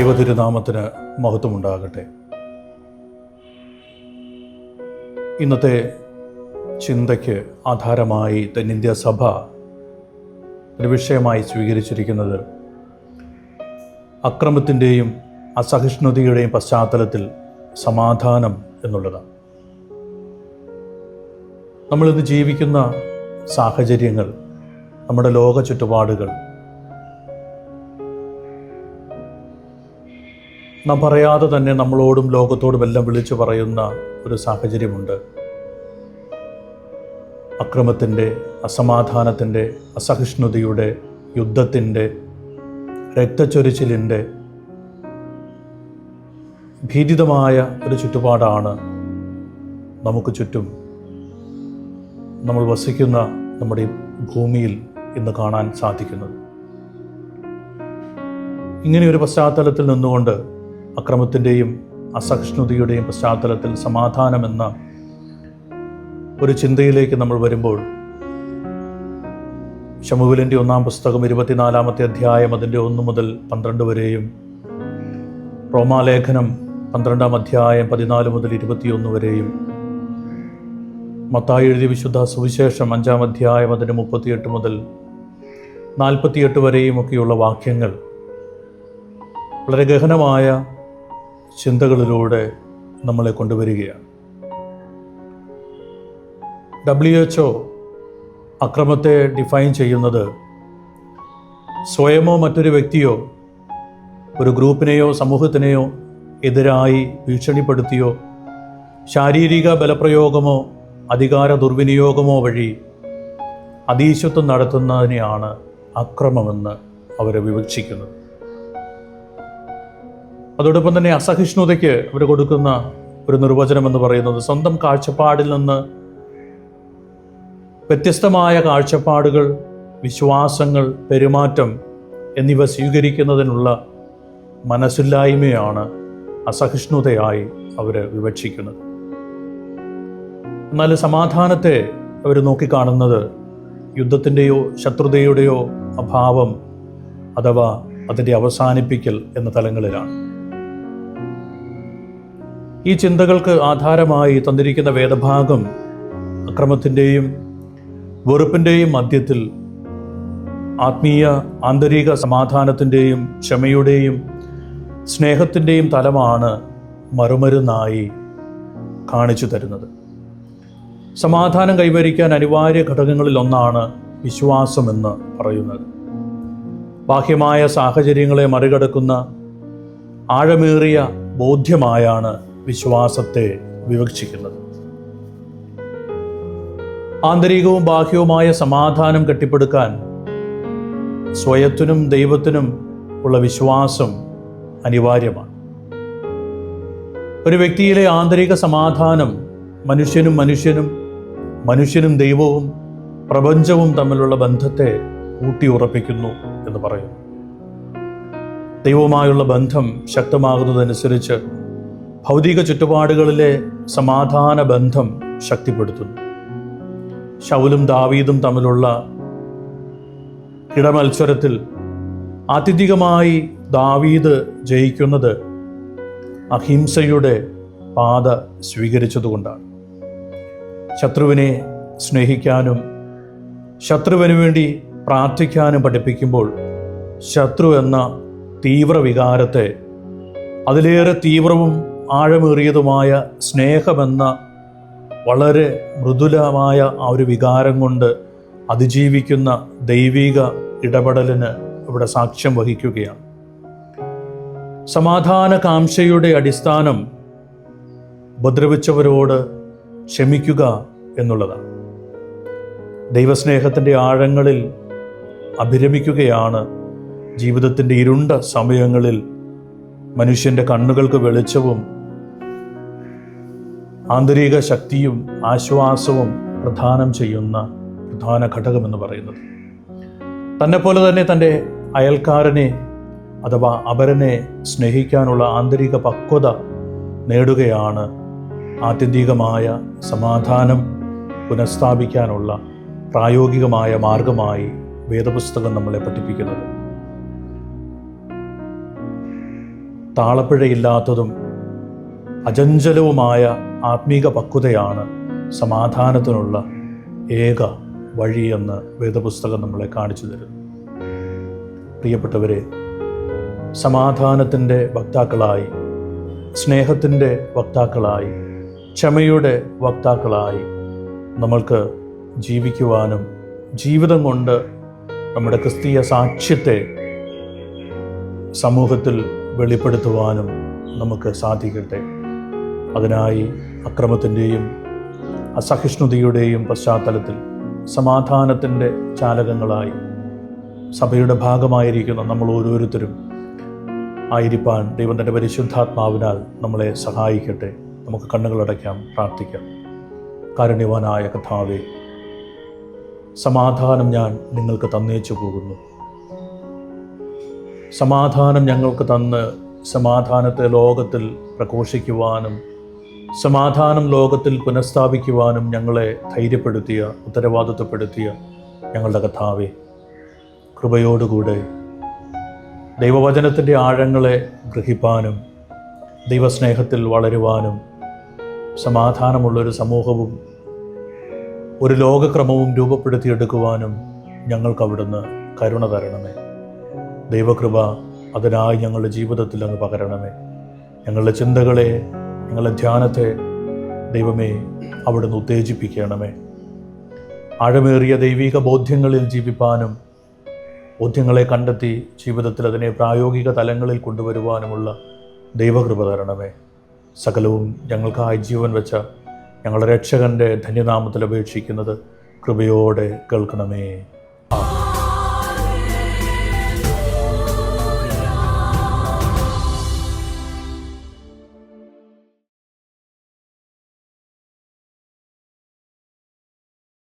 ദൈവതിരുനാമത്തിന് മഹത്വമുണ്ടാകട്ടെ. ഇന്നത്തെ ചിന്തയ്ക്ക് ആധാരമായി തെന്നിന്ത്യ സഭ ഒരു വിഷയമായി സ്വീകരിച്ചിരിക്കുന്നത് അക്രമത്തിൻ്റെയും അസഹിഷ്ണുതയുടെയും പശ്ചാത്തലത്തിൽ സമാധാനം എന്നുള്ളതാണ്. നമ്മളിന്ന് ജീവിക്കുന്ന സാഹചര്യങ്ങൾ, നമ്മുടെ ലോക ചുറ്റുപാടുകൾ നാം പറയാതെ തന്നെ നമ്മളോടും ലോകത്തോടും എല്ലാം വിളിച്ചു പറയുന്ന ഒരു സാഹചര്യമുണ്ട്. അക്രമത്തിൻ്റെ, അസമാധാനത്തിൻ്റെ, അസഹിഷ്ണുതയുടെ, യുദ്ധത്തിൻ്റെ, രക്തച്ചൊരിച്ചിലിൻ്റെ ഭീതിതമായ ഒരു ചുറ്റുപാടാണ് നമുക്ക് ചുറ്റും നമ്മൾ വസിക്കുന്ന നമ്മുടെ ഭൂമിയിൽ ഇന്ന് കാണാൻ സാധിക്കുന്നത്. ഇങ്ങനെയൊരു പശ്ചാത്തലത്തിൽ നിന്നുകൊണ്ട് അക്രമത്തിൻ്റെയും അസഹിഷ്ണുതയുടെയും പശ്ചാത്തലത്തിൽ സമാധാനമെന്ന ഒരു ചിന്തയിലേക്ക് നമ്മൾ വരുമ്പോൾ ശമൂവേലിൻ്റെ 1-ാം പുസ്തകം 24-ാമത്തെ അധ്യായം അതിൻ്റെ 1 മുതൽ 12 വരെയും, റോമാലേഖനം 12-ാം അധ്യായം 14 മുതൽ 21 വരെയും, മത്തായി എഴുതിയ വിശുദ്ധ സുവിശേഷം 5-ാം അധ്യായം അതിൻ്റെ 38 മുതൽ 48 വരെയും ഒക്കെയുള്ള വാക്യങ്ങൾ വളരെ ഗഹനമായ ചിന്തകളിലൂടെ നമ്മളെ കൊണ്ടുവരികയാണ്. WHO അക്രമത്തെ ഡിഫൈൻ ചെയ്യുന്നത് സ്വയമോ മറ്റൊരു വ്യക്തിയോ ഒരു ഗ്രൂപ്പിനെയോ സമൂഹത്തിനെയോ എതിരായി ഭീഷണിപ്പെടുത്തിയോ ശാരീരിക ബലപ്രയോഗമോ അധികാര ദുർവിനിയോഗമോ വഴി അധീശത്വം നടത്തുന്നതിനെയാണ് അക്രമമെന്ന് അവർ വിവക്ഷിക്കുന്നത്. അതോടൊപ്പം തന്നെ അസഹിഷ്ണുതയ്ക്ക് അവർ കൊടുക്കുന്ന ഒരു നിർവചനം എന്ന് പറയുന്നത് സ്വന്തം കാഴ്ചപ്പാടിൽ നിന്ന് വ്യത്യസ്തമായ കാഴ്ചപ്പാടുകൾ, വിശ്വാസങ്ങൾ, പെരുമാറ്റം എന്നിവ സ്വീകരിക്കുന്നതിനുള്ള മനസ്സില്ലായ്മയാണ് അസഹിഷ്ണുതയായി അവർ വിവക്ഷിക്കുന്നത്. എന്നാൽ സമാധാനത്തെ അവർ നോക്കിക്കാണുന്നത് യുദ്ധത്തിൻ്റെയോ ശത്രുതയുടെയോ അഭാവം അഥവാ അതിൻ്റെ അവസാനിപ്പിക്കൽ എന്ന തലങ്ങളിലാണ്. ഈ ചിന്തകൾക്ക് ആധാരമായി തന്നിരിക്കുന്ന വേദഭാഗം അക്രമത്തിൻ്റെയും വെറുപ്പിൻ്റെയും മധ്യത്തിൽ ആത്മീയ ആന്തരിക സമാധാനത്തിൻ്റെയും ക്ഷമയുടെയും സ്നേഹത്തിൻ്റെയും തലമാണ് മറുമരുന്നായി കാണിച്ചു തരുന്നത്. സമാധാനം കൈവരിക്കാൻ അനിവാര്യ ഘടകങ്ങളിൽ ഒന്നാണ് വിശ്വാസമെന്ന് പറയുന്നത്. ബാഹ്യമായ സാഹചര്യങ്ങളെ മറികടക്കുന്ന ആഴമേറിയ ബോധ്യമായാണ് വിശ്വാസത്തെ വിവക്ഷിക്കുന്നത്. ആന്തരികവും ബാഹ്യവുമായ സമാധാനം കെട്ടിപ്പടുക്കാൻ സ്വയത്തിനും ദൈവത്തിനും ഉള്ള വിശ്വാസം അനിവാര്യമാണ്. ഒരു വ്യക്തിയിലെ ആന്തരിക സമാധാനം മനുഷ്യനും മനുഷ്യനും ദൈവവും പ്രപഞ്ചവും തമ്മിലുള്ള ബന്ധത്തെ ഊട്ടിയുറപ്പിക്കുന്നു എന്ന് പറയുന്നു. ദൈവവുമായുള്ള ബന്ധം ശക്തമാകുന്നതനുസരിച്ച് ഭൗതിക ചുറ്റുപാടുകളിലെ സമാധാന ബന്ധം ശക്തിപ്പെടുത്തുന്നു. ശൗലും ദാവീദും തമ്മിലുള്ള കിടമത്സരത്തിൽ ആത്യന്തികമായി ദാവീദ് ജയിക്കുന്നത് അഹിംസയുടെ പാത സ്വീകരിച്ചതുകൊണ്ടാണ്. ശത്രുവിനെ സ്നേഹിക്കാനും ശത്രുവിന് വേണ്ടി പ്രാർത്ഥിക്കാനും പഠിപ്പിക്കുമ്പോൾ ശത്രു എന്ന തീവ്ര വികാരത്തെ അതിലേറെ തീവ്രവും ആഴമേറിയതുമായ സ്നേഹമെന്ന വളരെ മൃദുലമായ ആ ഒരു വികാരം കൊണ്ട് അതിജീവിക്കുന്ന ദൈവിക ഇടപെടലിന് ഇവിടെ സാക്ഷ്യം വഹിക്കുകയാണ്. സമാധാന കാംക്ഷയുടെ അടിസ്ഥാനം ഉപദ്രവിച്ചവരോട് ക്ഷമിക്കുക എന്നുള്ളതാണ്. ദൈവസ്നേഹത്തിൻ്റെ ആഴങ്ങളിൽ അഭിരമിക്കുകയാണ് ജീവിതത്തിൻ്റെ ഇരുണ്ട സമയങ്ങളിൽ മനുഷ്യൻ്റെ കണ്ണുകൾക്ക് വെളിച്ചവും ആന്തരിക ശക്തിയും ആശ്വാസവും പ്രദാനം ചെയ്യുന്ന പ്രധാന ഘടകമെന്ന് പറയുന്നത്. തന്നെപ്പോലെ തന്നെ തൻ്റെ അയൽക്കാരനെ അഥവാ അപരനെ സ്നേഹിക്കാനുള്ള ആന്തരിക പക്വത നേടുകയാണ് ആത്യന്തികമായ സമാധാനം പുനഃസ്ഥാപിക്കാനുള്ള പ്രായോഗികമായ മാർഗമായി വേദപുസ്തകം നമ്മളെ പഠിപ്പിക്കുന്നത്. താളപ്പിഴയില്ലാത്തതും അചഞ്ചലവുമായ ആത്മീക പക്വതയാണ് സമാധാനത്തിനുള്ള ഏക വഴിയെന്ന് വേദപുസ്തകം നമ്മളെ കാണിച്ചു തരുന്നു. പ്രിയപ്പെട്ടവരെ, സമാധാനത്തിൻ്റെ വക്താക്കളായി, സ്നേഹത്തിൻ്റെ വക്താക്കളായി, ക്ഷമയുടെ വക്താക്കളായി നമ്മൾക്ക് ജീവിക്കുവാനും ജീവിതം കൊണ്ട് നമ്മുടെ ക്രിസ്തീയ സാക്ഷ്യത്തെ സമൂഹത്തിൽ വെളിപ്പെടുത്തുവാനും നമുക്ക് സാധിക്കട്ടെ. അതിനായി അക്രമത്തിൻ്റെയും അസഹിഷ്ണുതയുടെയും പശ്ചാത്തലത്തിൽ സമാധാനത്തിൻ്റെ ചാലകങ്ങളായി സഭയുടെ ഭാഗമായിരിക്കുന്ന നമ്മൾ ഓരോരുത്തരും ആയിരിക്കാൻ ദൈവം തൻ്റെ പരിശുദ്ധാത്മാവിനാൽ നമ്മളെ സഹായിക്കട്ടെ. നമുക്ക് കണ്ണുകളടയ്ക്കാം, പ്രാർത്ഥിക്കാം. കാരുണ്യവാനായ കർത്താവേ, സമാധാനം ഞാൻ നിങ്ങൾക്ക് തന്നേച്ചു പോകുന്നു. സമാധാനം ഞങ്ങൾക്ക് തന്ന് സമാധാനത്തെ ലോകത്തിൽ പ്രഘോഷിക്കുവാനും സമാധാനം ലോകത്തിൽ പുനഃസ്ഥാപിക്കുവാനും ഞങ്ങളെ ധൈര്യപ്പെടുത്തിയ, ഉത്തരവാദിത്വപ്പെടുത്തിയ ഞങ്ങളുടെ കർത്താവേ, കൃപയോടുകൂടെ ദൈവവചനത്തിൻ്റെ ആഴങ്ങളെ ഗ്രഹിപ്പാനും ദൈവസ്നേഹത്തിൽ വളരുവാനും സമാധാനമുള്ളൊരു സമൂഹവും ഒരു ലോകക്രമവും രൂപപ്പെടുത്തിയെടുക്കുവാനും ഞങ്ങൾക്ക് അവിടുന്ന് കരുണ തരണമേ. ദൈവകൃപ അതിനായി ഞങ്ങളുടെ ജീവിതത്തിൽ അങ്ങ് പകരണമേ. ഞങ്ങളുടെ ചിന്തകളെ, ഞങ്ങളുടെ ധ്യാനത്തെ ദൈവമേ അവിടുന്ന് ഉത്തേജിപ്പിക്കണമേ. ആഴമേറിയ ദൈവിക ബോധ്യങ്ങളിൽ ജീവിപ്പാനും ബോധ്യങ്ങളെ കണ്ടെത്തി ജീവിതത്തിൽ അതിനെ പ്രായോഗിക തലങ്ങളിൽ കൊണ്ടുവരുവാനുമുള്ള ദൈവകൃപ തരണമേ. സകലവും ഞങ്ങൾക്കായി ജീവൻ വെച്ച ഞങ്ങളുടെ രക്ഷകൻ്റെ ധന്യനാമത്തിൽ അപേക്ഷിക്കുന്നത് കൃപയോടെ കേൾക്കണമേ. ആമേൻ.